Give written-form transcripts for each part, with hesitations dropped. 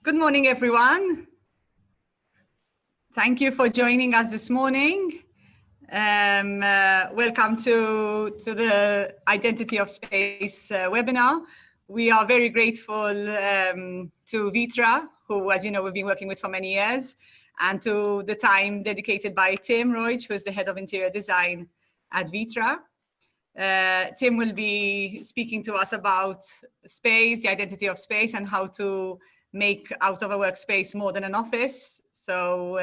Good morning, everyone. Thank you for joining us this morning. Welcome to the Identity of Space webinar. We are very grateful to Vitra, who, as you know, we've been working with for many years, and to the time dedicated by Tim Reusch, who is the head of interior design at Vitra. Tim will be speaking to us about space, the identity of space, and how to make out of a workspace more than an office. So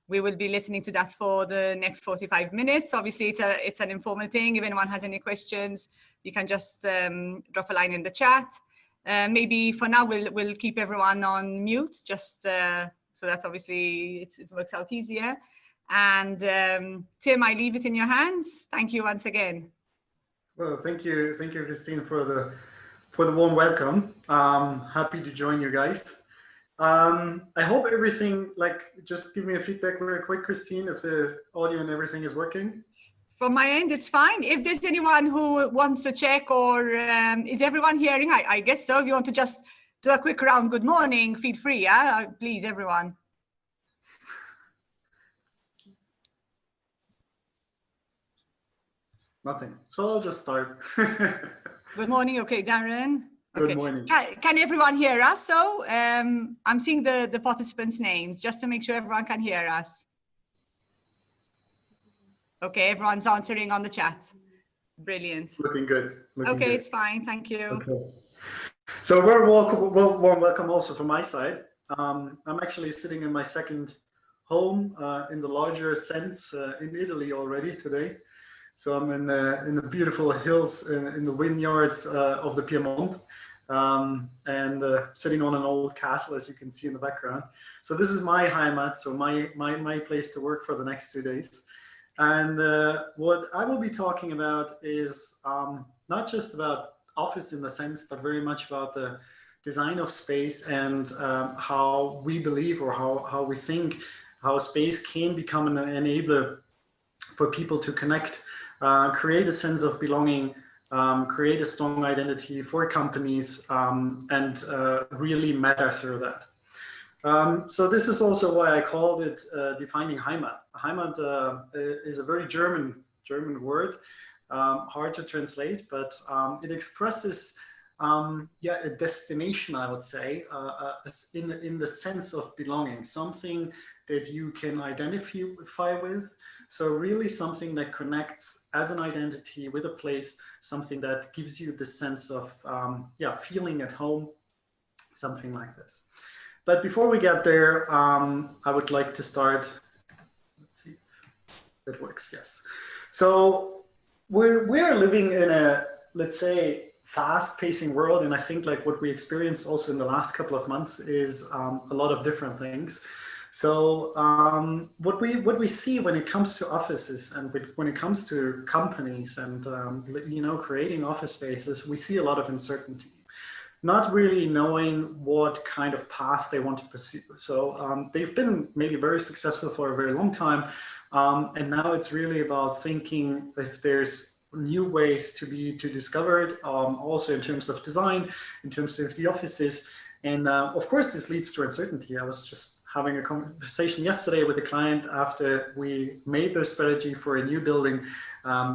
we will be listening to that for the next 45 minutes. Obviously, it's an informal thing. If anyone has any questions, you can just drop a line in the chat. Maybe for now, we'll keep everyone on mute, just so that obviously it works out easier. And Tim, I leave it in your hands. Thank you once again. Well, thank you, Christine, for the warm welcome. Happy to join you guys. I hope everything, just give me a feedback very quick, Christine, if the audio and everything is working. From my end, it's fine. If there's anyone who wants to check, or is everyone hearing? I guess so. If you want to just do a quick round, good morning, feel free, yeah? Please, everyone. Nothing. So I'll just start. Good morning. Okay, Darren. Good morning. Can everyone hear us? So I'm seeing the participants' names just to make sure everyone can hear us. Okay, everyone's answering on the chat. Brilliant. Looking good. Okay, good. It's fine. Thank you. Okay. So warm welcome also from my side. I'm actually sitting in my second home in the larger sense in Italy already today. So I'm in the beautiful hills in the vineyards of the Piedmont, and sitting on an old castle, as you can see in the background. So this is my Heimat, so my place to work for the next 2 days. And what I will be talking about is not just about office in the sense, but very much about the design of space and how we believe, or how we think, how space can become an enabler for people to connect, create a sense of belonging, create a strong identity for companies, and really matter through that. So this is also why I called it defining Heimat. Heimat is a very German word, hard to translate, but it expresses a destination, I would say, in the sense of belonging, something that you can identify with. So really something that connects as an identity with a place, something that gives you the sense of feeling at home, something like this. But before we get there, I would like to start. Let's see if it works. Yes. So we're living in a, let's say, fast-pacing world, and I think like what we experienced also in the last couple of months is a lot of different things. So what we see when it comes to offices and when it comes to companies and creating office spaces, we see a lot of uncertainty, not really knowing what kind of path they want to pursue. So they've been maybe very successful for a very long time, and now it's really about thinking if there's new ways to be discovered, also in terms of design, in terms of the offices. And of course, this leads to uncertainty. I was just having a conversation yesterday with a client after we made their strategy for a new building.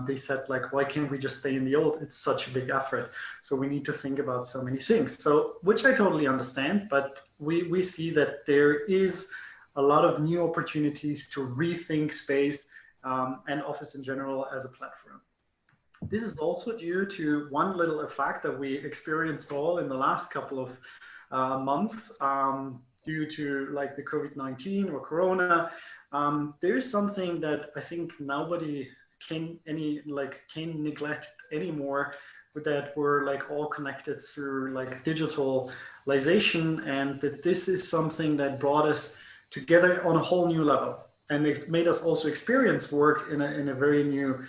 They said, like, why can't we just stay in the old? It's such a big effort. So we need to think about so many things. So, which I totally understand, but we see that there is a lot of new opportunities to rethink space and office in general as a platform. This is also due to one little effect that we experienced all in the last couple of months due to like the COVID-19 or Corona. There is something that I think nobody can neglect anymore, that we're like all connected through like digitalization, and that this is something that brought us together on a whole new level, and it made us also experience work in a very new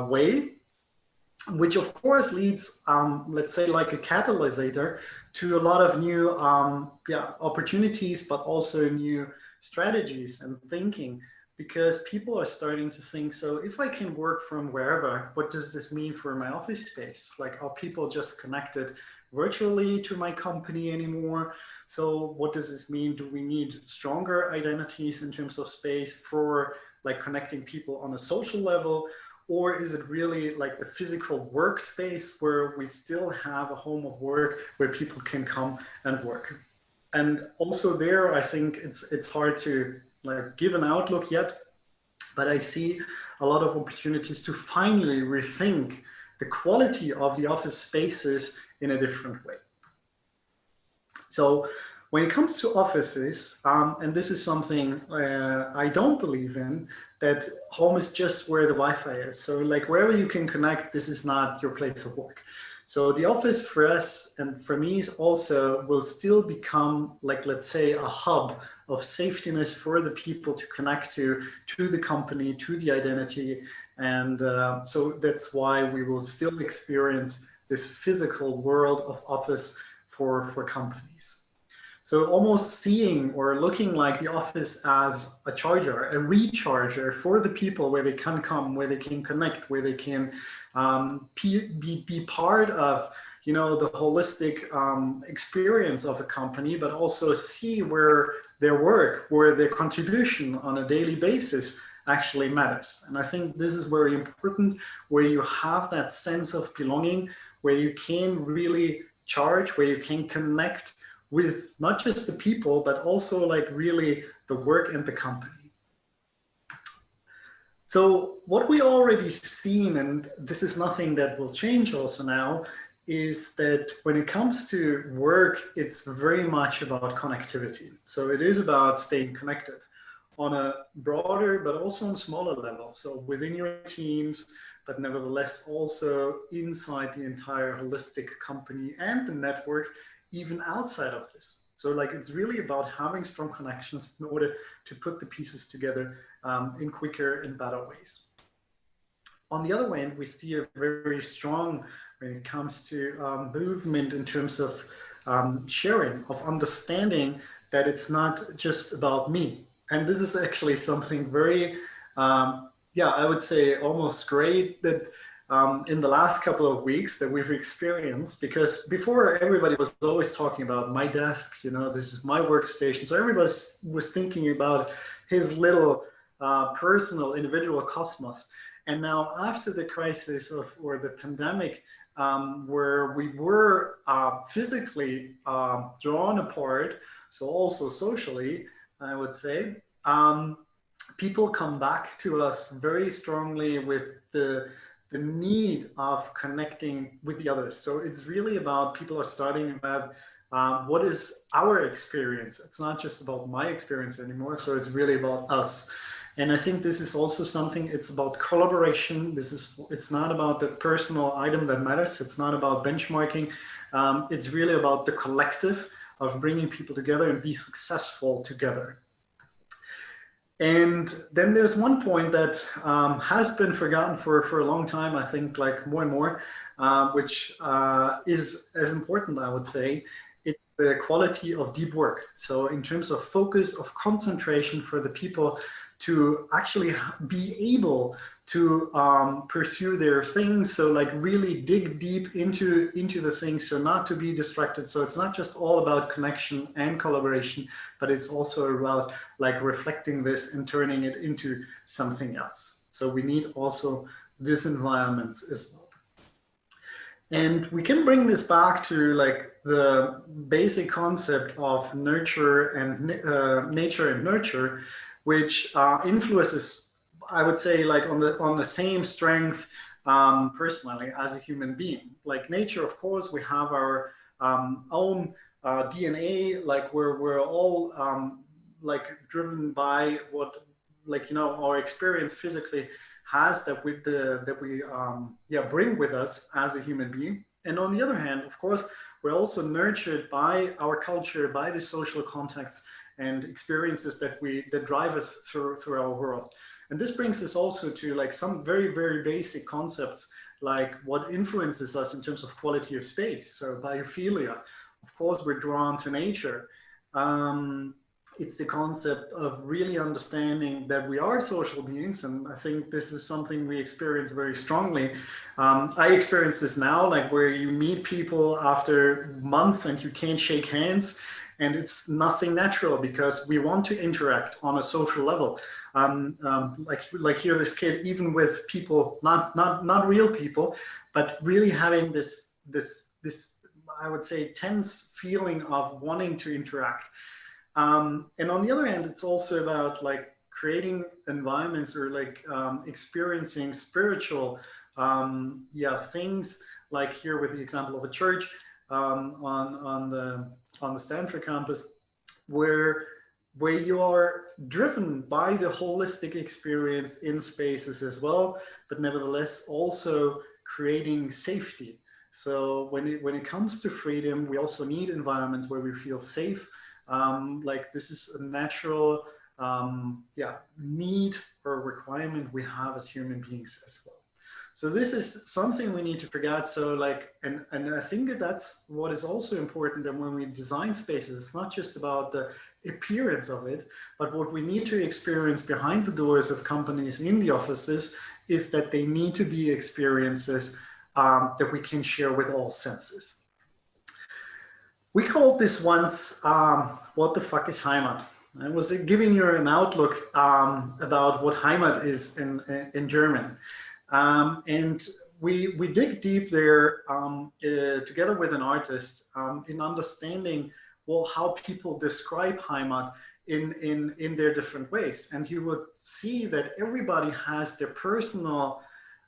way, which of course leads, let's say, like a catalysator to a lot of new opportunities, but also new strategies and thinking, because people are starting to think, so if I can work from wherever, what does this mean for my office space? Like, are people just connected virtually to my company anymore. So what does this mean? Do we need stronger identities in terms of space for like connecting people on a social level? Or is it really like the physical workspace where we still have a home of work where people can come and work? And also there, I think it's hard to like give an outlook yet, but I see a lot of opportunities to finally rethink the quality of the office spaces in a different way. So when it comes to offices, and this is something I don't believe in, that home is just where the Wi-Fi is. So like wherever you can connect, this is not your place of work. So the office for us and for me also will still become like, let's say, a hub of safetiness for the people to connect to the company, to the identity. And so that's why we will still experience this physical world of office for companies. So almost seeing or looking like the office as a charger, a recharger for the people where they can come, where they can connect, where they can be part of, you know, the holistic experience of a company, but also see where their work, where their contribution on a daily basis actually matters. And I think this is very important, where you have that sense of belonging, where you can really charge, where you can connect with not just the people, but also like really the work and the company. So what we already seen, and this is nothing that will change also now, is that when it comes to work, it's very much about connectivity. So it is about staying connected on a broader, but also on smaller level. So within your teams, but nevertheless also inside the entire holistic company and the network, even outside of this. So like, it's really about having strong connections in order to put the pieces together in quicker and better ways. On the other hand, we see a very strong, when it comes to movement in terms of sharing, of understanding that it's not just about me. And this is actually something very, yeah, I would say almost great that in the last couple of weeks that we've experienced, because before everybody was always talking about my desk, you know, this is my workstation. So everybody was thinking about his little personal individual cosmos. And now after the crisis of, or the pandemic, where we were physically drawn apart, so also socially, I would say, people come back to us very strongly with the need of connecting with the others. So it's really about, people are starting about what is our experience. It's not just about my experience anymore. So it's really about us. And I think this is also something, it's about collaboration. It's not about the personal item that matters. It's not about benchmarking. It's really about the collective of bringing people together and be successful together. And then there's one point that has been forgotten for a long time, I think, like more and more, which is as important, I would say. It's the quality of deep work. So in terms of focus, of concentration for the people to actually be able to pursue their things. So like really dig deep into the things, so not to be distracted. So it's not just all about connection and collaboration, but it's also about like reflecting this and turning it into something else. So we need also this environment as well. And we can bring this back to like the basic concept of nurture and nature and nurture, which influences, I would say, like on the same strength personally as a human being. Like nature, of course, we have our own DNA, like we're all like driven by what, like, you know, our experience physically has that we bring with us as a human being. And on the other hand, of course, we're also nurtured by our culture, by the social contacts and experiences that drive us through our world. And this brings us also to like some very, very basic concepts, like what influences us in terms of quality of space. So biophilia, of course, we're drawn to nature. it's the concept of really understanding that we are social beings. And I think this is something we experience very strongly. I experience this now, like where you meet people after months and you can't shake hands, and it's nothing natural because we want to interact on a social level. Like here, this kid, even with people, not real people, but really having this, I would say, tense feeling of wanting to interact. And on the other hand, it's also about like creating environments or like experiencing spiritual things, like here with the example of a church on the Stanford campus, where you are driven by the holistic experience in spaces as well, but nevertheless also creating safety. So when it comes to freedom, we also need environments where we feel safe. Like this is a natural need or requirement we have as human beings as well. So this is something we need to forget. So like, and I think that's what is also important. And when we design spaces, it's not just about the appearance of it, but what we need to experience behind the doors of companies in the offices is that they need to be experiences that we can share with all senses. We called this once, what the fuck is Heimat? I was giving you an outlook about what Heimat is in German. And we dig deep there together with an artist in understanding, well, how people describe Heimat in their different ways. And you would see that everybody has their personal,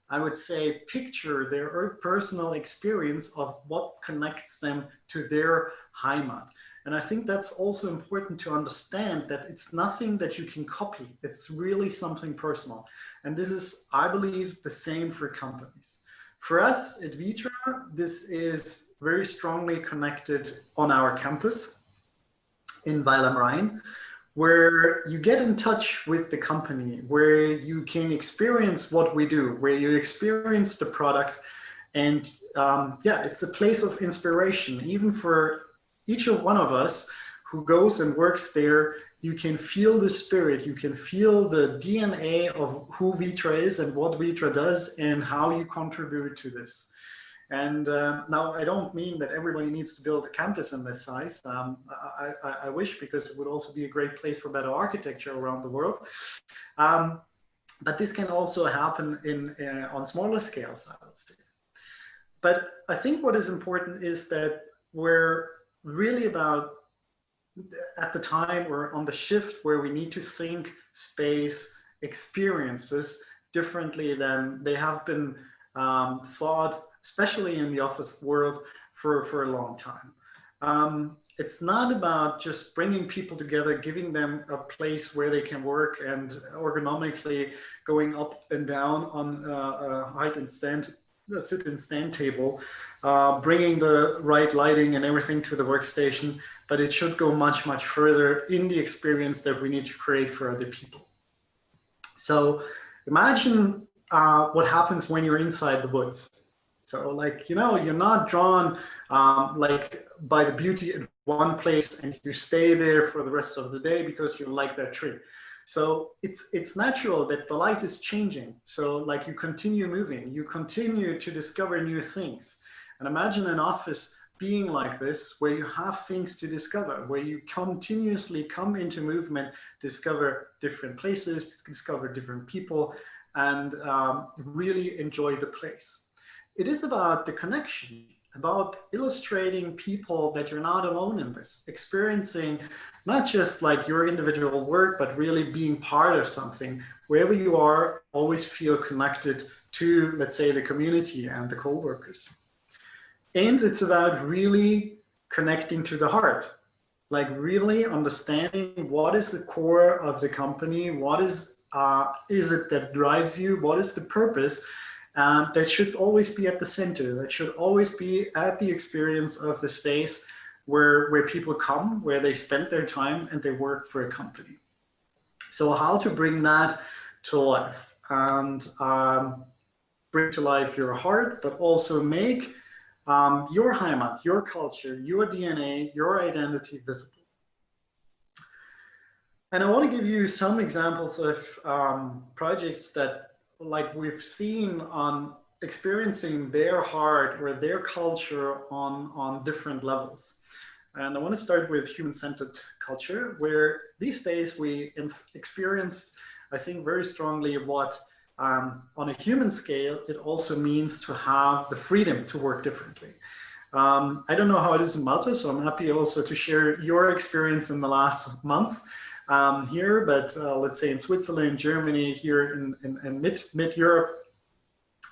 I would say, picture, their personal experience of what connects them to their Heimat. And I think that's also important to understand, that it's nothing that you can copy. It's really something personal. And this is, I believe, the same for companies. For us at Vitra, this is very strongly connected on our campus in Weil am Rhein, where you get in touch with the company, where you can experience what we do, where you experience the product. And it's a place of inspiration. Even for each one of us who goes and works there, you can feel the spirit, you can feel the DNA of who Vitra is and what Vitra does and how you contribute to this. And now I don't mean that everybody needs to build a campus in this size. I wish, because it would also be a great place for better architecture around the world. But this can also happen on smaller scales, I would say. But I think what is important is that we're really about, at the time, we're on the shift where we need to think space experiences differently than they have been thought, especially in the office world, for a long time. It's not about just bringing people together, giving them a place where they can work and ergonomically going up and down on a height and stand, the sit and stand table, bringing the right lighting and everything to the workstation, but it should go much, much further in the experience that we need to create for other people. So imagine what happens when you're inside the woods. So like, you know, you're not drawn like by the beauty at one place and you stay there for the rest of the day because you like that tree. So it's natural that the light is changing. So like you continue moving, you continue to discover new things. And imagine an office being like this, where you have things to discover, where you continuously come into movement, discover different places, discover different people, and really enjoy the place. It is about the connection, about illustrating people that you're not alone in this, experiencing not just like your individual work, but really being part of something. Wherever you are, always feel connected to, let's say, the community and the co-workers. And it's about really connecting to the heart, like really understanding what is the core of the company, what is it that drives you, what is the purpose. That should always be at the center. That should always be at the experience of the space where people come, where they spend their time and they work for a company. So how to bring that to life, and bring to life your heart, but also make your Heimat, your culture, your DNA, your identity visible. And I want to give you some examples of projects that like we've seen on experiencing their heart or their culture on different levels. And I want to start with human-centered culture, where these days we experience, I think, very strongly what on a human scale, it also means to have the freedom to work differently. I don't know how it is in Malta, so I'm happy also to share your experience in the last months here, but let's say in Switzerland, Germany, here in mid-Europe,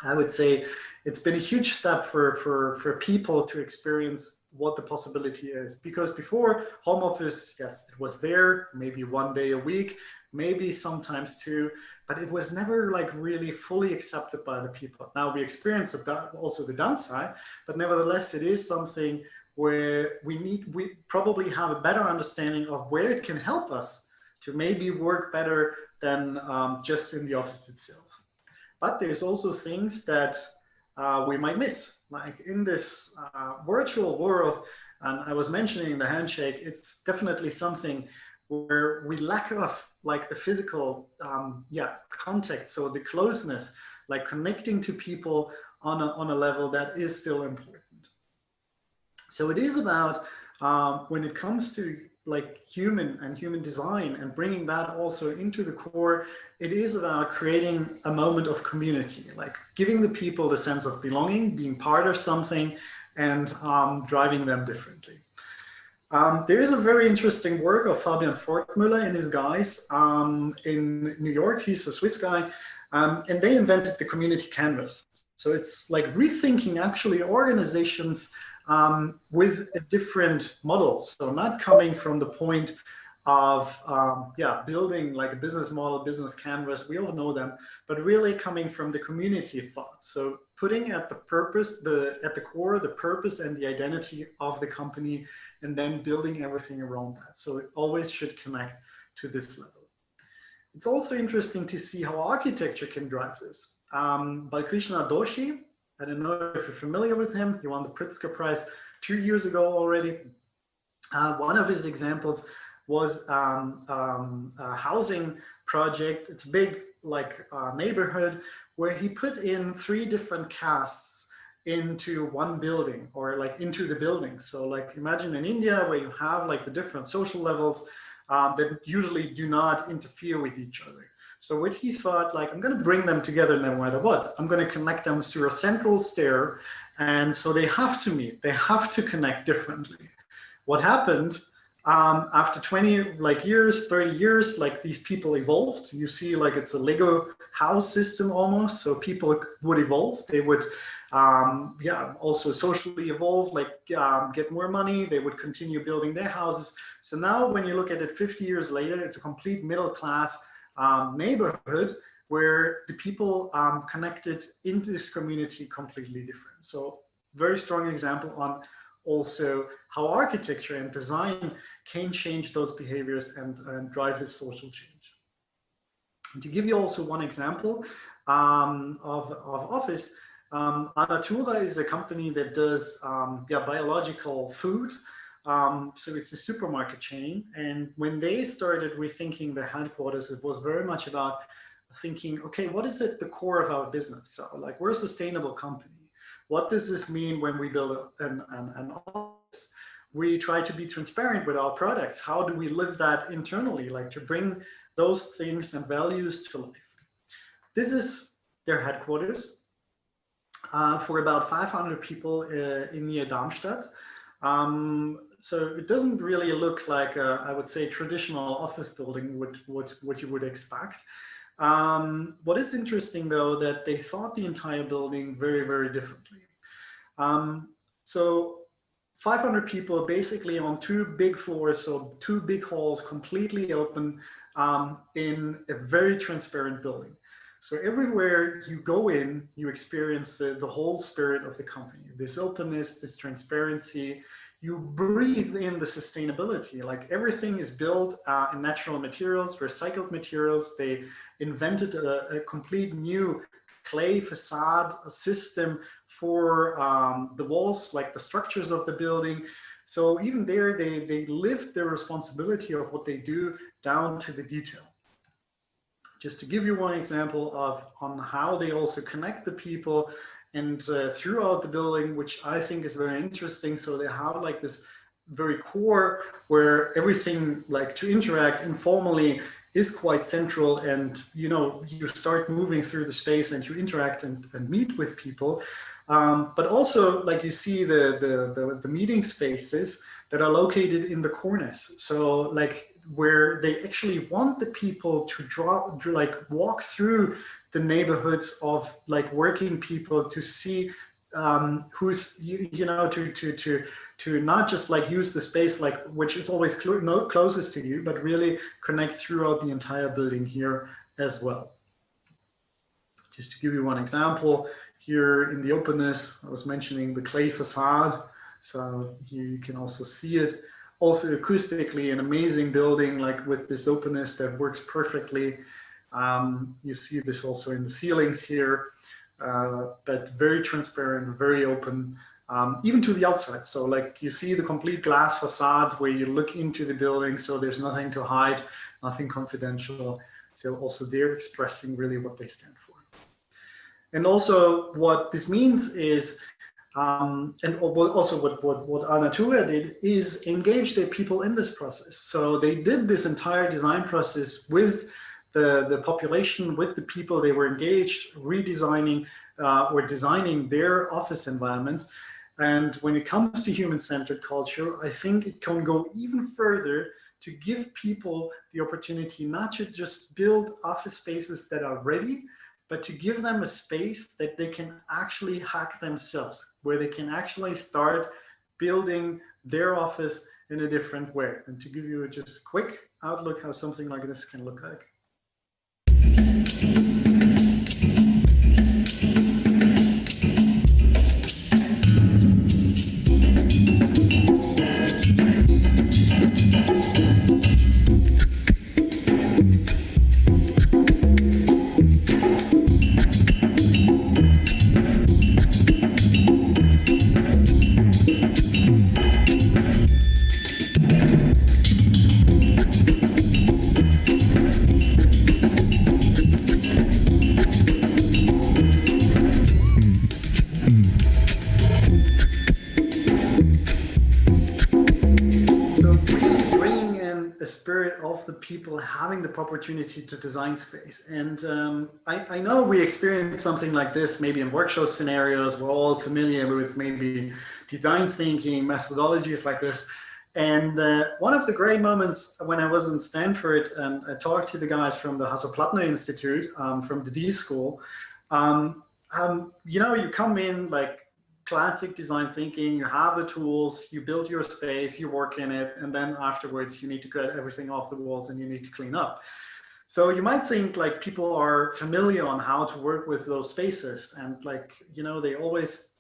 I would say it's been a huge step for people to experience what the possibility is. Because before, home office, yes, it was there, maybe 1 day a week, maybe sometimes 2, but it was never like really fully accepted by the people. Now we experience also the downside, but nevertheless, it is something where we probably have a better understanding of where it can help us to maybe work better than just in the office itself. But there's also things that we might miss, like in this virtual world. And I was mentioning the handshake, it's definitely something where we lack of like the physical contact. So the closeness, like connecting to people on a level that is still important. So it is about when it comes to like human design and bringing that also into the core, it is about creating a moment of community, like giving the people the sense of belonging, being part of something, and driving them differently. There is a very interesting work of Fabian Fortmüller and his guys in New York. He's a Swiss guy, and they invented the community canvas. So it's like rethinking actually organizations with a different model. So not coming from the point of building like a business model, business canvas, we all know them, but really coming from the community thought. So putting at the purpose, at the core, the purpose and the identity of the company, and then building everything around that. So it always should connect to this level. It's also interesting to see how architecture can drive this. Balkrishna Doshi, I don't know if you're familiar with him. He won the Pritzker Prize 2 years ago already. One of his examples was a housing project. It's a big like neighborhood where he put in 3 different castes into one building, or like into the building. So like imagine in India where you have like the different social levels that usually do not interfere with each other. So what he thought, like, I'm going to bring them together no matter what. I'm going to connect them through a central stair. And so they have to meet. They have to connect differently. What happened after 20 like years, 30 years, like these people evolved. You see like it's a Lego house system almost. So people would evolve. They would also socially evolve, like get more money. They would continue building their houses. So now when you look at it 50 years later, it's a complete middle class neighborhood where the people connected into this community completely different. So very strong example on also how architecture and design can change those behaviors and drive this social change. And to give you also one example of office, Anatura is a company that does biological food. So it's a supermarket chain. And when they started rethinking their headquarters, it was very much about thinking, okay, what is at the core of our business? So like we're a sustainable company. What does this mean when we build an office? We try to be transparent with our products. How do we live that internally? Like to bring those things and values to life. This is their headquarters for about 500 people in near Darmstadt. So it doesn't really look like I would say traditional office building what you would expect. What is interesting though, that they thought the entire building very, very differently. So 500 people basically on 2 big floors, so 2 big halls, completely open in a very transparent building. So everywhere you go in, you experience the whole spirit of the company, this openness, this transparency. You breathe in the sustainability, like everything is built in natural materials, recycled materials. They invented a complete new clay facade system for the walls, like the structures of the building. So even there, they lift their responsibility of what they do down to the detail. Just to give you one example on how they also connect the people and throughout the building, which I think is very interesting. So they have like this very core where everything like to interact informally is quite central, and you start moving through the space and you interact and meet with people. But also, like, you see the meeting spaces that are located in the corners. So like where they actually want the people to like walk through the neighborhoods of like working people to see who's to not just like use the space like which is always closest to you, but really connect throughout the entire building here as well. Just to give you one example, here in the openness, I was mentioning the clay facade. So here you can also see it. Also acoustically, an amazing building, like with this openness that works perfectly. You see this also in the ceilings here, but very transparent, very open, even to the outside. So like you see the complete glass facades where you look into the building, so there's nothing to hide, nothing confidential. So also they're expressing really what they stand for. And also what this means is, and also what Anatura did is engage their people in this process. So they did this entire design process with the population, with the people. They were engaged, redesigning or designing their office environments. And when it comes to human-centered culture, I think it can go even further to give people the opportunity not to just build office spaces that are ready, but to give them a space that they can actually hack themselves, where they can actually start building their office in a different way. And to give you just a quick outlook how something like this can look like. Of the people having the opportunity to design space. And I know we experience something like this maybe in workshop scenarios. We're all familiar with maybe design thinking methodologies like this. And one of the great moments when I was in Stanford and I talked to the guys from the Hasso-Plattner Institute, from the D School, you come in like classic design thinking, you have the tools, you build your space, you work in it, and then afterwards you need to get everything off the walls and you need to clean up. So you might think like people are familiar on how to work with those spaces, and like, they always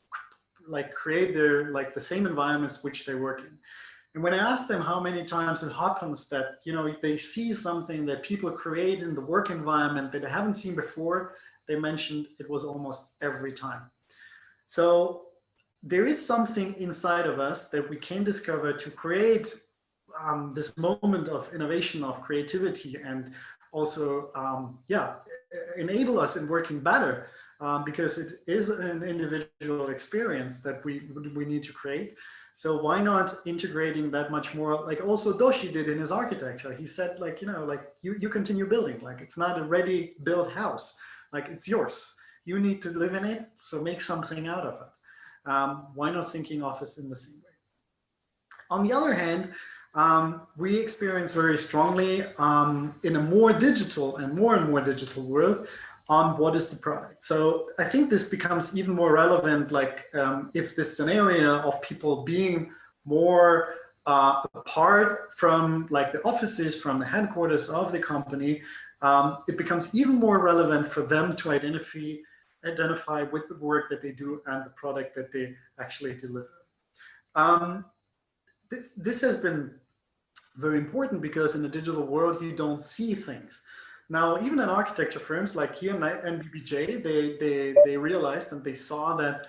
like create their like the same environments which they work in. And when I asked them how many times it happens that, they see something that people create in the work environment that they haven't seen before, they mentioned it was almost every time. So there is something inside of us that we can discover to create this moment of innovation, of creativity, and also, enable us in working better, because it is an individual experience that we need to create. So why not integrating that much more, like also Doshi did in his architecture. He said, like, you continue building, like it's not a ready built house, like it's yours. You need to live in it, so make something out of it. Why not thinking office in the same way? On the other hand, we experience very strongly in a more digital and more digital world on what is the product. So I think this becomes even more relevant, like if this scenario of people being more apart from like the offices, from the headquarters of the company, it becomes even more relevant for them to identify with the work that they do and the product that they actually deliver. This has been very important because in the digital world, you don't see things. Now, even in architecture firms like here in NBBJ, they realized and they saw that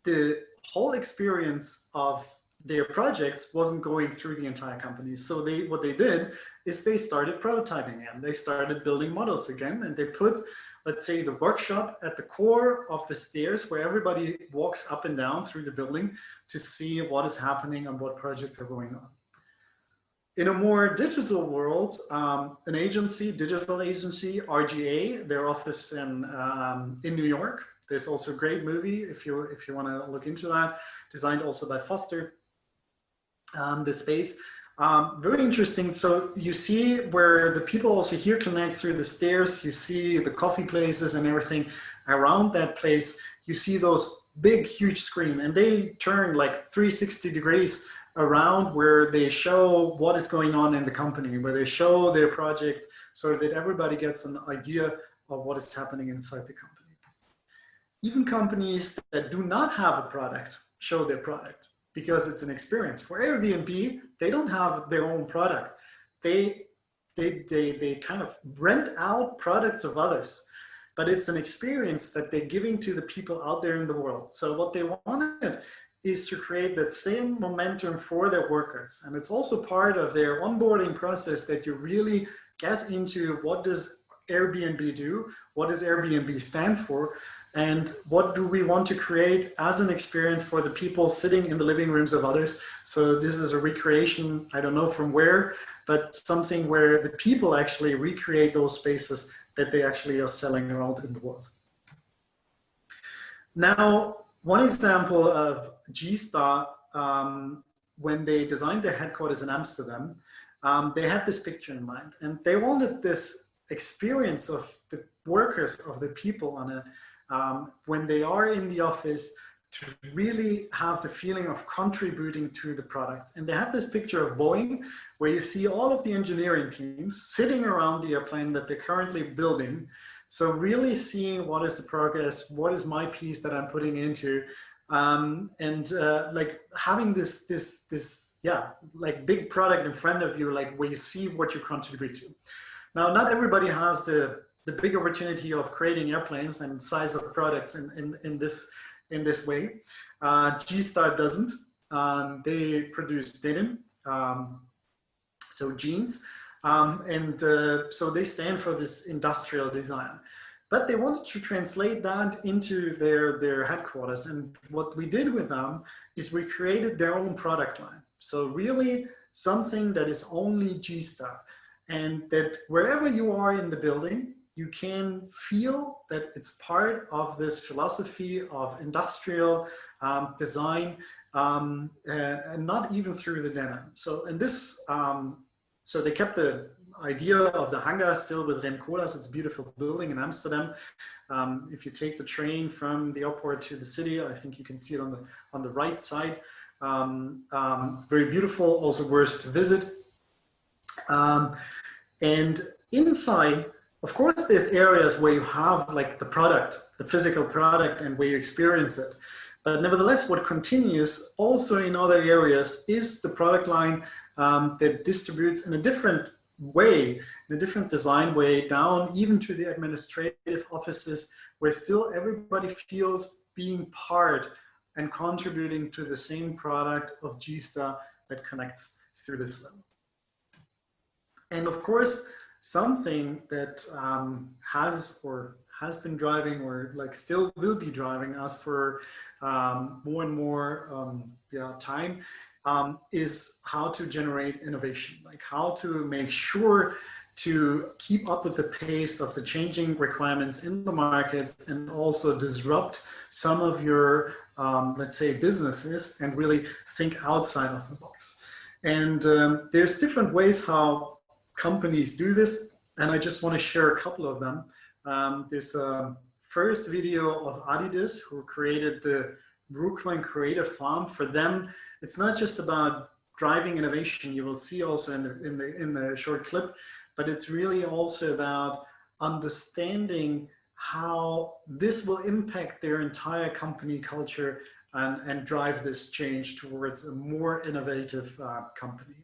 the whole experience of their projects wasn't going through the entire company. So what they did is they started prototyping again. They started building models again, and they put, let's say, the workshop at the core of the stairs where everybody walks up and down through the building to see what is happening and what projects are going on. In a more digital world, an agency, digital agency, RGA, their office in New York. There's also a great movie if you want to look into that, designed also by Foster. The space, very interesting. So you see where the people also here connect through the stairs. You see the coffee places and everything around that place. You see those big, huge screen, and they turn like 360 degrees around where they show what is going on in the company, where they show their projects so that everybody gets an idea of what is happening inside the company. Even companies that do not have a product show their product because it's an experience. For Airbnb, they don't have their own product. They kind of rent out products of others, but it's an experience that they're giving to the people out there in the world. So what they wanted is to create that same momentum for their workers. And it's also part of their onboarding process that you really get into what does Airbnb do? What does Airbnb stand for? And what do we want to create as an experience for the people sitting in the living rooms of others? So this is a recreation, I don't know from where, but something where the people actually recreate those spaces that they actually are selling around in the world. Now, one example of G-Star, when they designed their headquarters in Amsterdam, they had this picture in mind, and they wanted this experience of the workers, of the people on a when they are in the office to really have the feeling of contributing to the product. And they had this picture of Boeing where you see all of the engineering teams sitting around the airplane that they're currently building. So really seeing what is the progress, what is my piece that I'm putting into, like having this like big product in front of you, like where you see what you contribute to. Now, not everybody has the big opportunity of creating airplanes and size of products in this way. G-Star doesn't. They produce denim, so jeans, so they stand for this industrial design. But they wanted to translate that into their headquarters. And what we did with them is we created their own product line. So really something that is only G-Star, and that wherever you are in the building, you can feel that it's part of this philosophy of industrial design, and not even through the denim. So in this, so they kept the idea of the hangar still with Remcolas. It's a beautiful building in Amsterdam. If you take the train from the airport to the city, I think you can see it on the right side. Very beautiful, also worth to visit. And inside, of course, there's areas where you have like the product, the physical product, and where you experience it. But nevertheless, what continues also in other areas is the product line that distributes in a different way, in a different design way, down even to the administrative offices, where still everybody feels being part and contributing to the same product of G-Star that connects through this level. And of course, something that has been driving, or like still will be driving us for more and more time, is how to generate innovation, like how to make sure to keep up with the pace of the changing requirements in the markets, and also disrupt some of your, let's say, businesses, and really think outside of the box. And there's different ways how companies do this, and I just want to share a couple of them. There's a first video of Adidas, who created the Brooklyn Creative Farm. For them, it's not just about driving innovation, you will see also in the short clip, but it's really also about understanding how this will impact their entire company culture and drive this change towards a more innovative company.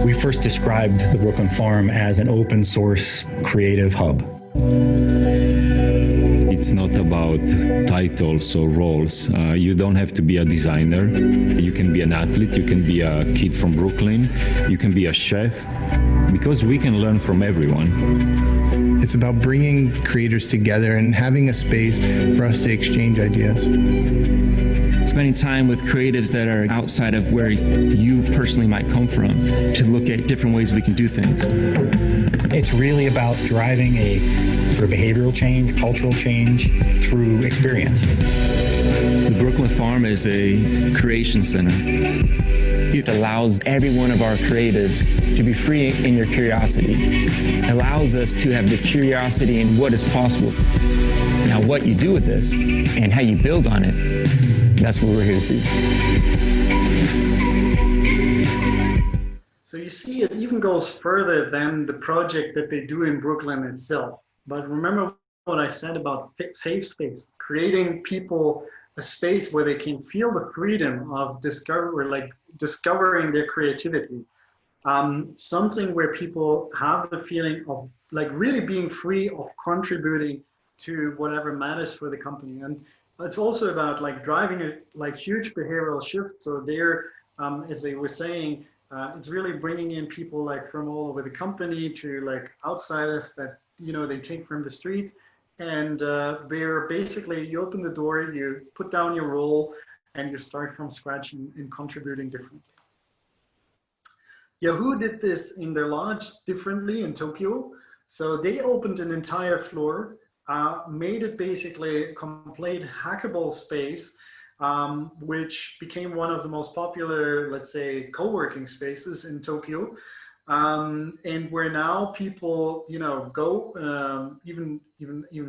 We first described the Brooklyn Farm as an open source creative hub. it's not about titles or roles. You don't have to be a designer. You can be an athlete. You can be a kid from Brooklyn. You can be a chef, because we can learn from everyone. It's about bringing creators together and having a space for us to exchange ideas. Spending time with creatives that are outside of where you personally might come from to look at different ways we can do things. It's really about driving a sort of behavioral change, cultural change through experience. The Brooklyn Farm is a creation center. It allows every one of our creatives to be free in your curiosity. It allows us to have the curiosity in what is possible. Now, what you do with this and how you build on it, that's what we're here to see. So you see, it even goes further than the project that they do in Brooklyn itself. But remember what I said about safe space, creating people a space where they can feel the freedom of discovering their creativity. Something where people have the feeling of like really being free of contributing to whatever matters for the company. And it's also about like driving a like huge behavioral shift. So there, as they were saying, it's really bringing in people like from all over the company to like outsiders that, you know, they take from the streets. And where basically you open the door, you put down your role, and you start from scratch in contributing differently. Yahoo did this in their lodge differently in Tokyo. So they opened an entire floor, made it basically a complete hackable space, which became one of the most popular, let's say, co-working spaces in Tokyo. And where now people, you know, go even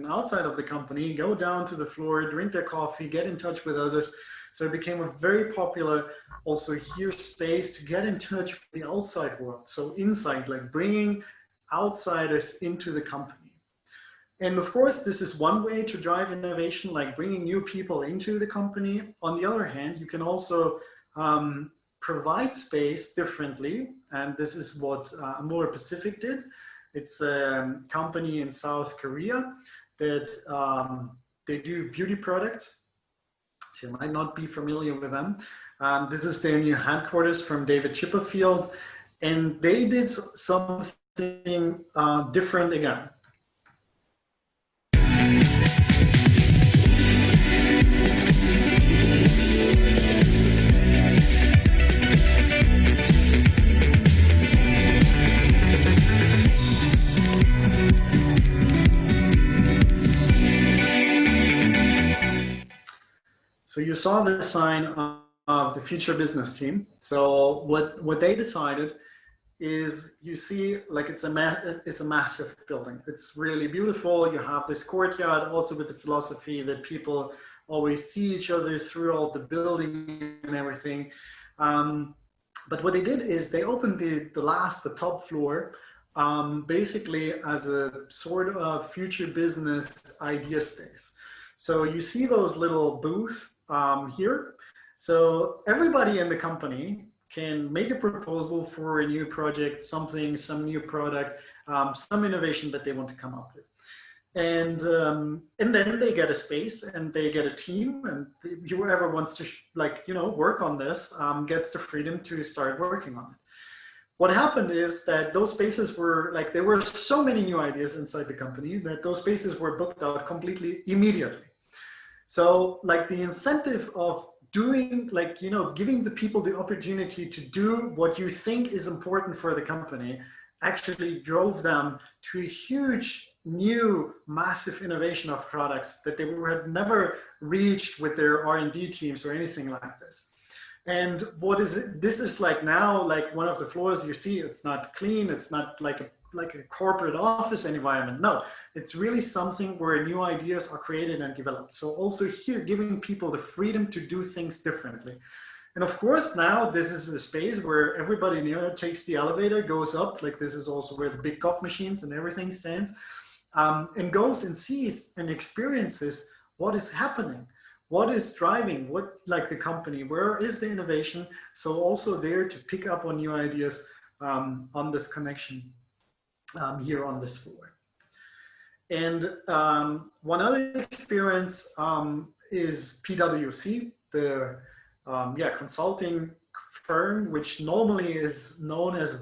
outside of the company, go down to the floor, drink their coffee, get in touch with others. So it became a very popular also here space to get in touch with the outside world. So inside, like bringing outsiders into the company. And of course, this is one way to drive innovation, like bringing new people into the company. On the other hand, you can also provide space differently. And this is what Amore Pacific did. It's a company in South Korea that they do beauty products. So you might not be familiar with them. This is their new headquarters from David Chipperfield. And they did something different again. So you saw the sign of the future business team. So what they decided is, you see, like it's a massive building. It's really beautiful. You have this courtyard also with the philosophy that people always see each other throughout the building and everything. But what they did is they opened the top floor basically as a sort of future business idea space. So you see those little booths here. So everybody in the company can make a proposal for a new project, some new product, some innovation that they want to come up with. And then they get a space and they get a team, and whoever wants to work on this gets the freedom to start working on it. What happened is that those spaces were like, there were so many new ideas inside the company that those spaces were booked out completely immediately. So like the incentive of doing, like, you know, giving the people the opportunity to do what you think is important for the company actually drove them to a huge new massive innovation of products that they had never reached with their R&D teams or anything like this. And what is it? This is like now, like one of the floors you see, it's not clean. It's not like a corporate office environment. No, it's really something where new ideas are created and developed. So also here, giving people the freedom to do things differently. And of course, now this is a space where everybody, you know, takes the elevator, goes up, like this is also where the big golf machines and everything stands, and goes and sees and experiences what is happening, what is driving, what, like the company, where is the innovation. So also there to pick up on new ideas on this connection here on this floor. And one other experience is PwC, the consulting firm, which normally is known as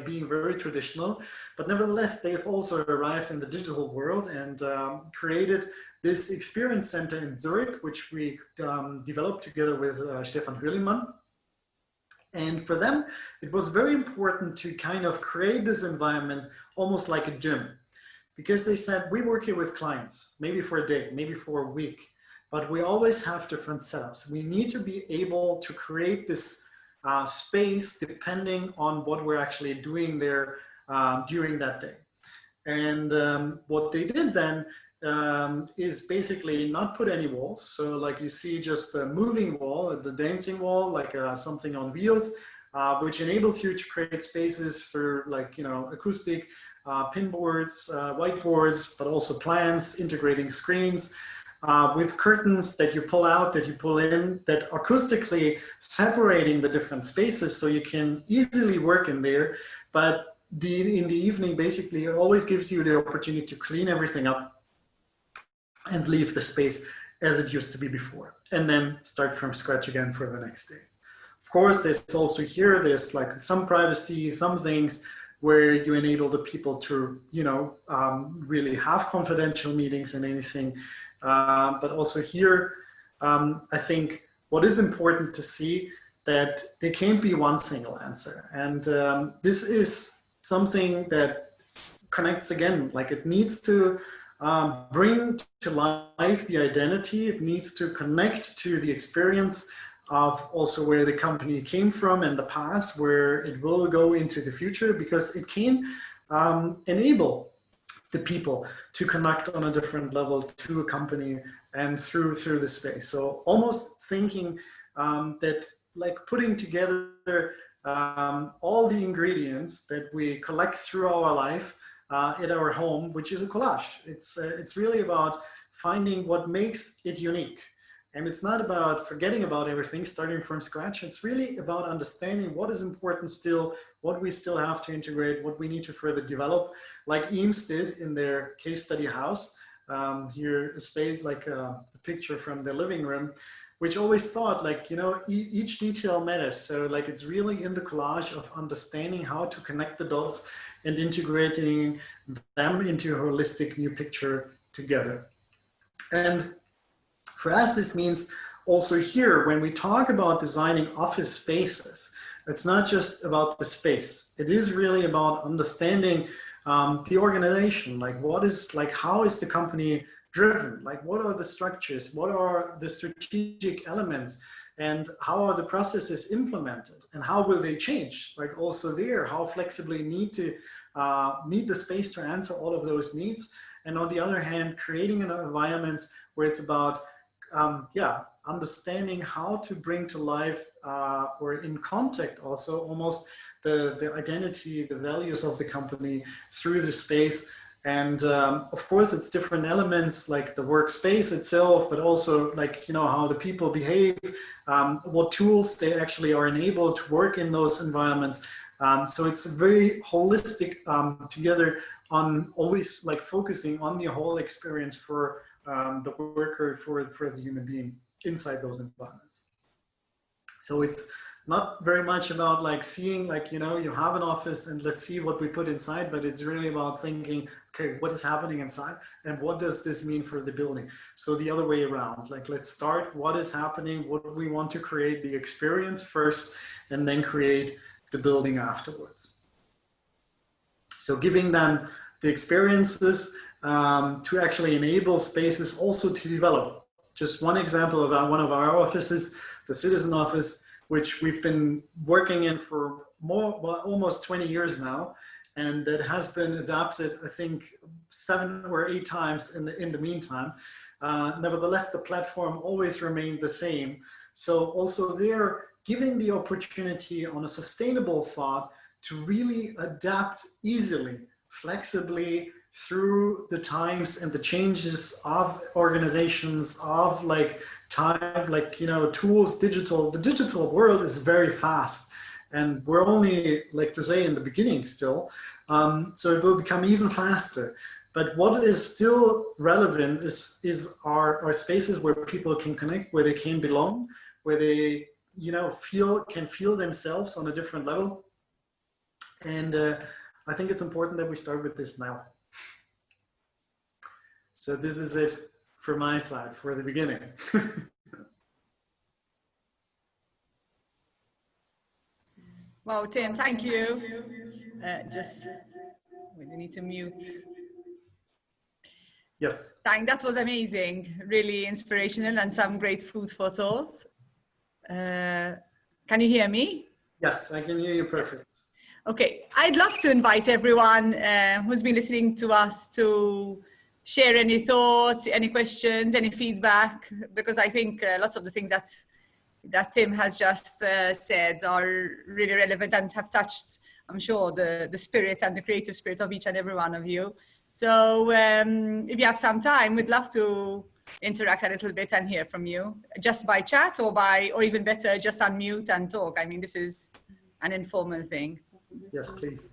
being very traditional, but nevertheless they've also arrived in the digital world and created this experience center in Zurich, which we developed together with Stefan Hürlimann. And for them, it was very important to kind of create this environment almost like a gym, because they said, we work here with clients, maybe for a day, maybe for a week, but we always have different setups. We need to be able to create this space depending on what we're actually doing there during that day. And what they did then is basically not put any walls. So like you see just a moving wall, the dancing wall, like something on wheels, which enables you to create spaces for like, you know, acoustic pinboards, whiteboards, but also plans, integrating screens with curtains that you pull out, that you pull in, that acoustically separating the different spaces so you can easily work in there. But in the evening, basically, it always gives you the opportunity to clean everything up and leave the space as it used to be before, and then start from scratch again for the next day. Of course, there's also here, there's like some privacy, some things where you enable the people to, you know, really have confidential meetings and anything. But also here, I think what is important to see that there can't be one single answer. And this is something that connects again, like it needs to bring to life the identity. It needs to connect to the experience of also where the company came from in the past, where it will go into the future, because it can enable the people to connect on a different level to a company and through the space. So almost thinking that like putting together all the ingredients that we collect through our life at our home, which is a collage. It's really about finding what makes it unique. And it's not about forgetting about everything, starting from scratch. It's really about understanding what is important still, what we still have to integrate, what we need to further develop, like Eames did in their case study house. Here, a space like a picture from their living room, which always thought like, you know, each detail matters. So like it's really in the collage of understanding how to connect the dots and integrating them into a holistic new picture together. And for us, this means also here, when we talk about designing office spaces, it's not just about the space. It is really about understanding the organization, like how is the company driven? Like what are the structures? What are the strategic elements? And how are the processes implemented? And how will they change? Like also there, how flexibly need the space to answer all of those needs. And on the other hand, creating an environment where it's about understanding how to bring to life or in contact also almost the identity, the values of the company through the space. And of course, it's different elements like the workspace itself, but also like, you know, how the people behave, what tools they actually are enabled to work in those environments. So it's very holistic together on always like focusing on the whole experience for the worker, for the human being inside those environments. So it's not very much about like seeing like, you know, you have an office and let's see what we put inside, but it's really about thinking, okay, what is happening inside and what does this mean for the building? So the other way around, like let's start what is happening, what we want to create, the experience first, and then create the building afterwards. So giving them the experiences to actually enable spaces also to develop. Just one example of one of our offices, the Citizen Office, which we've been working in for almost 20 years now, and that has been adapted, I think, 7 or 8 times in the meantime. Nevertheless, the platform always remained the same. So also there, giving the opportunity on a sustainable thought to really adapt easily, flexibly through the times and the changes of organizations, of like time, like, you know, tools, digital. The digital world is very fast and we're only, like to say, in the beginning still. So it will become even faster. But what is still relevant is our spaces where people can connect, where they can belong, where they, you know, can feel themselves on a different level. And I think it's important that we start with this now. So this is it from my side for the beginning. Wow, Tim, thank you. We need to mute. Yes. That was amazing, really inspirational, and some great food for thought. Can you hear me? Yes, I can hear you perfect. Okay, I'd love to invite everyone who's been listening to us to share any thoughts, any questions, any feedback, because I think lots of the things that Tim has just said are really relevant and have touched, I'm sure, the spirit and the creative spirit of each and every one of you. So if you have some time, we'd love to interact a little bit and hear from you, just by chat or even better, just unmute and talk. I mean, this is an informal thing. Yes, please.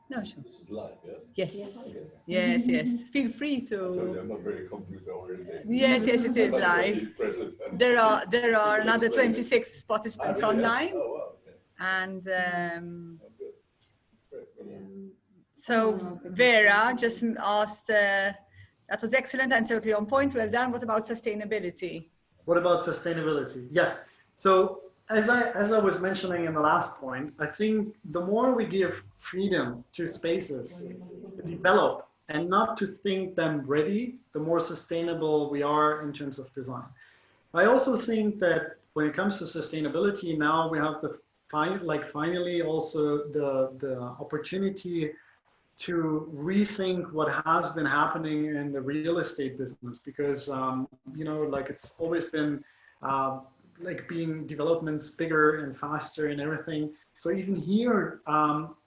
No, sure. This is live, Yes. yes? Okay. Yes. Feel free to. I'm not very computer oriented. Yes, it is live. There are another 26 participants online. Oh, wow. Okay. And Oh, good. Great. so Vera just asked, that was excellent and totally on point. Well done. What about sustainability? What about sustainability? Yes. So as I was mentioning in the last point, I think the more we give freedom to spaces to develop and not to think them ready, the more sustainable we are in terms of design. I also think that when it comes to sustainability, now we have finally also the opportunity to rethink what has been happening in the real estate business, because you know, like it's always been like being developments bigger and faster and everything. So even here,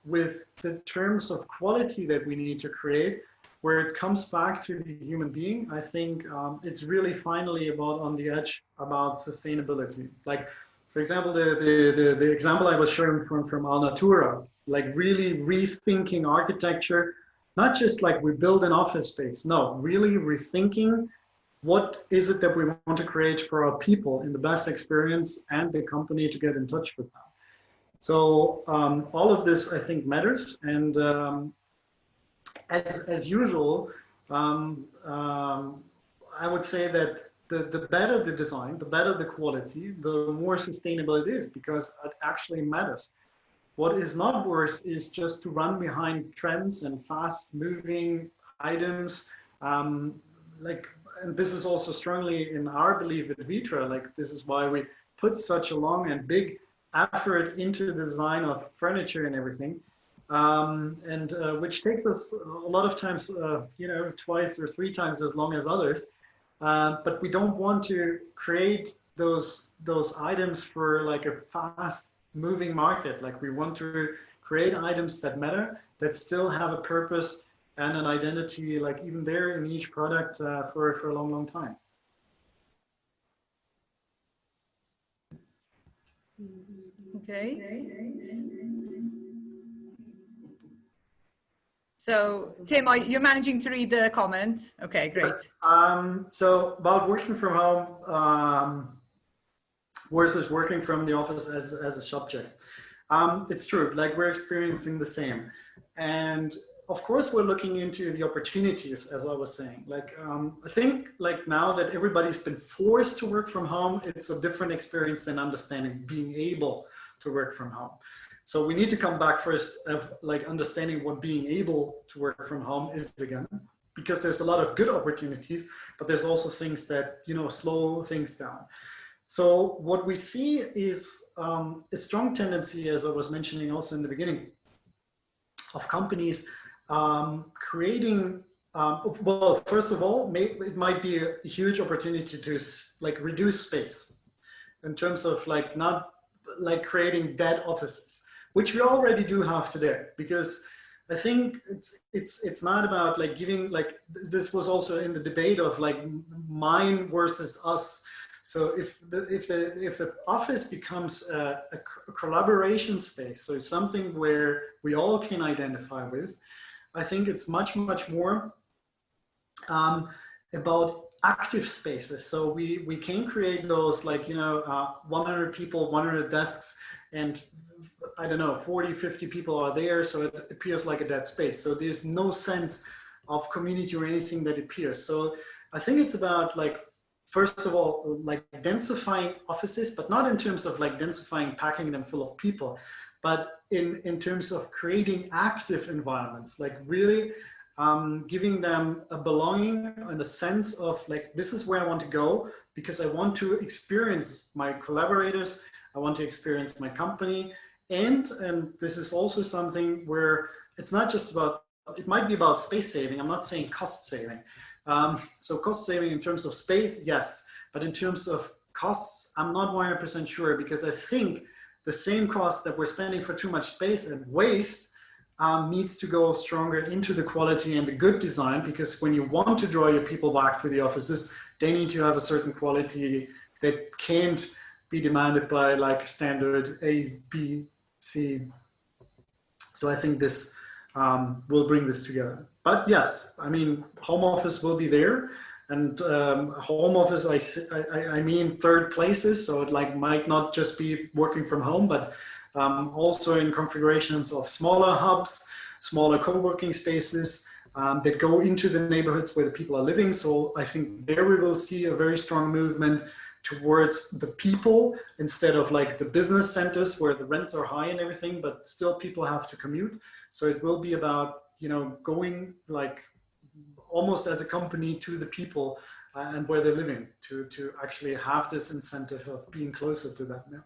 with the terms of quality that we need to create, where it comes back to the human being, I think it's really finally about on the edge about sustainability. Like, for example, the example I was showing from Alnatura, like really rethinking architecture, not just like we build an office space, no, really rethinking what is it that we want to create for our people in the best experience and the company to get in touch with them. So all of this, I think, matters. And as usual, I would say that the better the design, the better the quality, the more sustainable it is, because it actually matters. What is not worse is just to run behind trends and fast moving items. And this is also strongly in our belief at Vitra, like this is why we put such a long and big effort into the design of furniture and everything. Which takes us a lot of times, you know, 2 or 3 times as long as others. But we don't want to create those items for like a fast moving market. Like we want to create items that matter, that still have a purpose and an identity, like even there in each product for a long, long time. Okay. So Tim, you're managing to read the comment? Okay, great. Yes. So about working from home versus working from the office as a subject. It's true, like we're experiencing the same. And of course, we're looking into the opportunities, as I was saying. Like, I think like now that everybody's been forced to work from home, it's a different experience than understanding being able to work from home. So we need to come back first of like understanding what being able to work from home is again, because there's a lot of good opportunities, but there's also things that, you know, slow things down. So what we see is a strong tendency, as I was mentioning also in the beginning, of companies creating, well, first of all, it might be a huge opportunity to like reduce space in terms of like not like creating dead offices, which we already do have today, because I think it's not about like giving, like this was also in the debate of like mine versus us. So if the office becomes a collaboration space, so something where we all can identify with, I think it's much more about active spaces. So we can create those, like, you know, 100 people, 100 desks, and I don't know, 40, 50 people are there. So it appears like a dead space. So there's no sense of community or anything that appears. So I think it's about, like, first of all, like densifying offices, but not in terms of like densifying, packing them full of people, but in terms of creating active environments, like really giving them a belonging and a sense of like, this is where I want to go because I want to experience my collaborators, I want to experience my company. And this is also something where it's not just about, it might be about space saving. I'm not saying cost saving. So cost saving in terms of space, yes. But in terms of costs, I'm not 100% sure, because I think the same cost that we're spending for too much space and waste needs to go stronger into the quality and the good design, because when you want to draw your people back to the offices, they need to have a certain quality that can't be demanded by like standard A, B, C. So I think this will bring this together. But yes, I mean, home office will be there, and home office, I mean third places. So it like might not just be working from home, but also in configurations of smaller hubs, smaller co-working spaces that go into the neighborhoods where the people are living. So I think there we will see a very strong movement towards the people, instead of like the business centers where the rents are high and everything, but still people have to commute. So it will be about, you know, going like almost as a company to the people and where they're living, to actually have this incentive of being closer to them. Yeah.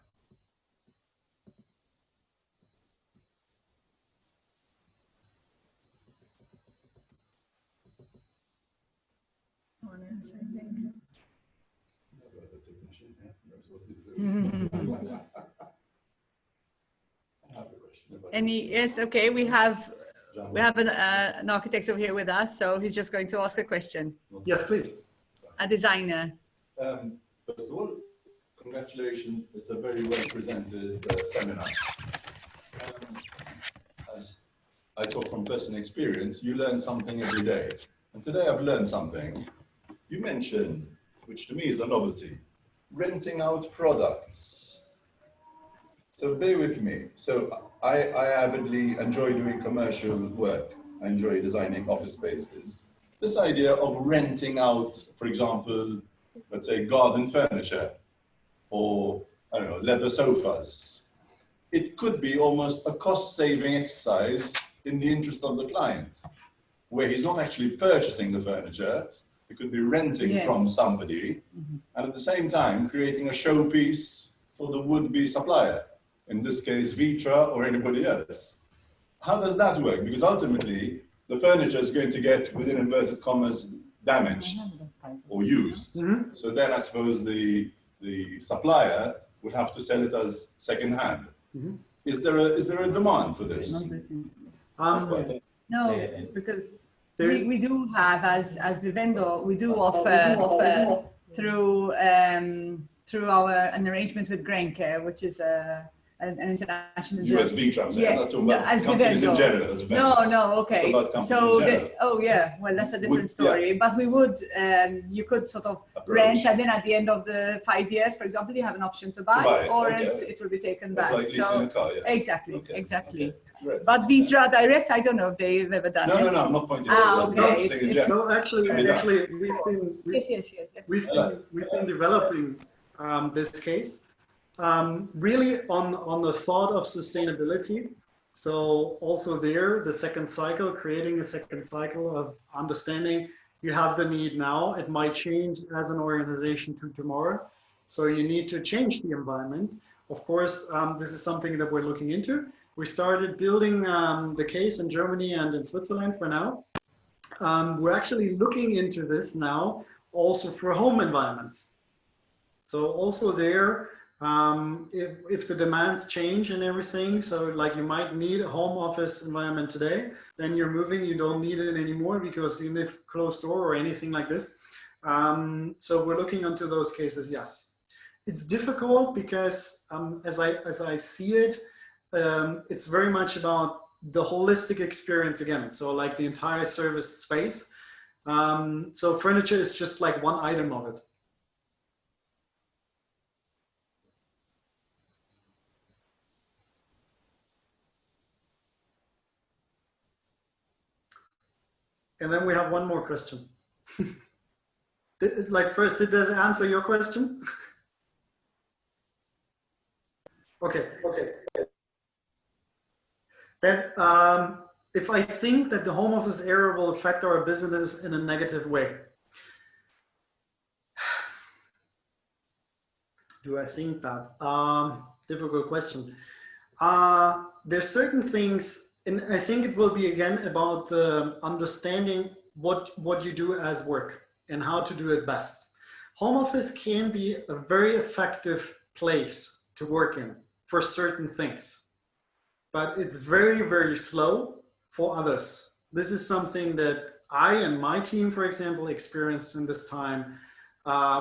Yes, okay, we have an architect over here with us, so he's just going to ask a question. Yes, please. A designer. First of all, congratulations. It's a very well presented seminar. As I talk from personal experience, you learn something every day. And today I've learned something. You mentioned, which to me is a novelty, renting out products. So bear with me. So I avidly enjoy doing commercial work. I enjoy designing office spaces. This idea of renting out, for example, let's say garden furniture or, I don't know, leather sofas. It could be almost a cost-saving exercise in the interest of the client, where he's not actually purchasing the furniture. He could be renting from somebody, and at the same time creating a showpiece for the would-be supplier. In this case, Vitra or anybody else. How does that work? Because ultimately, the furniture is going to get, within inverted commas, damaged or used. So then I suppose the supplier would have to sell it as second-hand. Is there a demand for this? No, because we do have, as the vendor, we do offer through an arrangement with Grenke, which is an international. US Vitra, I'm saying, not talking about companies in general. As a vendor. No, okay. So, well, that's a different story. But we would, you could sort of rent, and then at the end of the 5 years, for example, you have an option to buy it, or else it will be taken back. Like leasing a car, yeah. Exactly. But Vitra Direct, I don't know if they've ever done it. No, I'm not pointing out. Okay. No, actually, we've been developing this case. Really on the thought of sustainability. So also there, the second cycle, creating a second cycle of understanding you have the need now. It might change as an organization to tomorrow. So you need to change the environment. Of course, this is something that we're looking into. We started building the case in Germany and in Switzerland for now. We're actually looking into this now also for home environments. So also there, If the demands change and everything, so like you might need a home office environment today, then you're moving, you don't need it anymore because you live close door or anything like this. So we're looking into those cases, yes. It's difficult because as I see it, it's very much about the holistic experience again. So like the entire service space. So furniture is just like one item of it. And then we have one more question. Like first, did that answer your question? Okay. Then if I think that the home office era will affect our business in a negative way. Do I think that? Difficult question. There's certain things, and I think it will be again about understanding what you do as work and how to do it best. Home office can be a very effective place to work in for certain things, but it's very, very slow for others. This is something that I and my team, for example, experienced in this time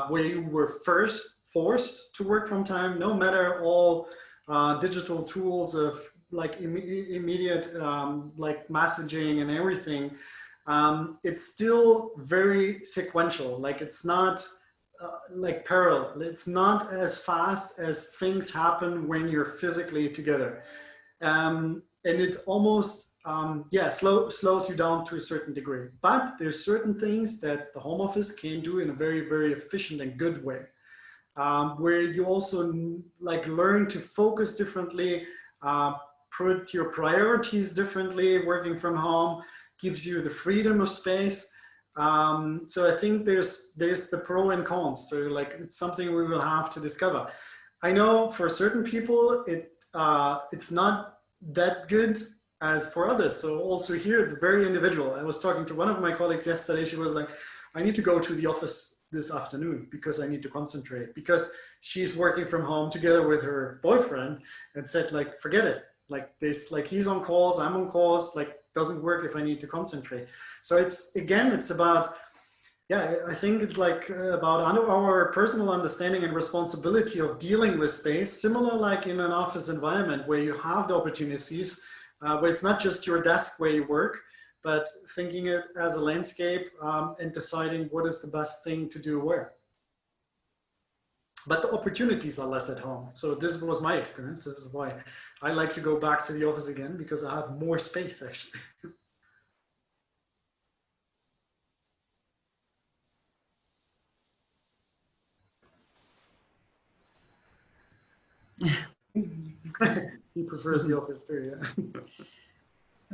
where you were first forced to work from time, no matter all digital tools of like immediate like messaging and everything. It's still very sequential. Like it's not like parallel. It's not as fast as things happen when you're physically together. And it almost, slows you down to a certain degree. But there's certain things that the home office can do in a very, very efficient and good way. Where you also like learn to focus differently, put your priorities differently. Working from home gives you the freedom of space. So I think there's the pro and cons. So like it's something we will have to discover. I know for certain people it's not that good as for others. So also here it's very individual. I was talking to one of my colleagues yesterday. She was like, I need to go to the office this afternoon because I need to concentrate, because she's working from home together with her boyfriend, and said like, forget it. Like this, like he's on calls, I'm on calls, like doesn't work if I need to concentrate. So it's, again, it's about, yeah, I think it's like about our personal understanding and responsibility of dealing with space, similar like in an office environment where you have the opportunities, where it's not just your desk where you work, but thinking it as a landscape and deciding what is the best thing to do where. But the opportunities are less at home. So this was my experience. This is why I like to go back to the office again, because I have more space actually. He prefers the office too, yeah.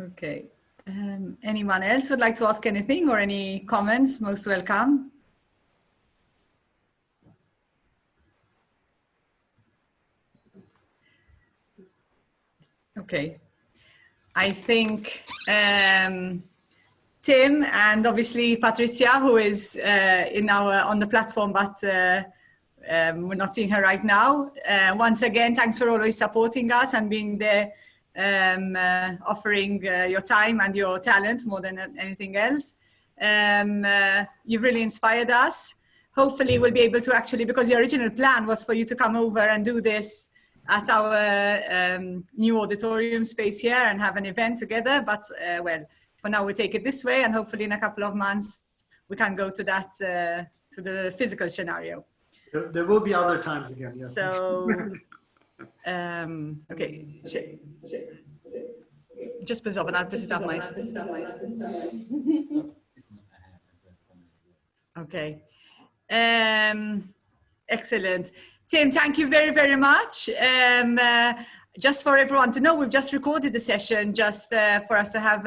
Okay. Anyone else would like to ask anything or any comments? Most welcome. Okay. I think Tim and obviously Patricia, who is on the platform, but we're not seeing her right now. Once again, thanks for always supporting us and being there, offering your time and your talent more than anything else. You've really inspired us. Hopefully we'll be able to actually, because the original plan was for you to come over and do this at our new auditorium space here and have an event together. But well, for now we'll take it this way, and hopefully in a couple of months we can go to that, to the physical scenario. There will be other times again. Yeah. So, okay. Just put it up and I'll put it up myself. Okay. Excellent. Tim, thank you very, very much. Just for everyone to know, we've just recorded the session just for us to have,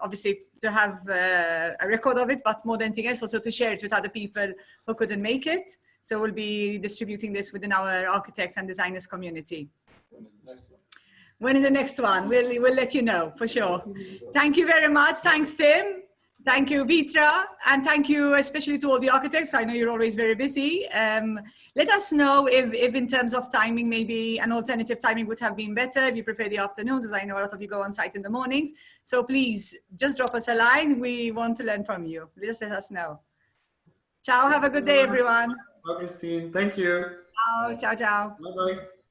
obviously, to have a record of it, but more than anything else, also to share it with other people who couldn't make it. So we'll be distributing this within our architects and designers community. When is the next one? We'll let you know for sure. Thank you very much. Thanks, Tim. Thank you, Vitra, and thank you especially to all the architects. I know you're always very busy. Let us know if in terms of timing, maybe an alternative timing would have been better, if you prefer the afternoons, as I know a lot of you go on site in the mornings. So please just drop us a line. We want to learn from you. Just let us know. Ciao, have a good day, everyone. Augustine, thank you. Ciao, ciao, ciao. Bye-bye.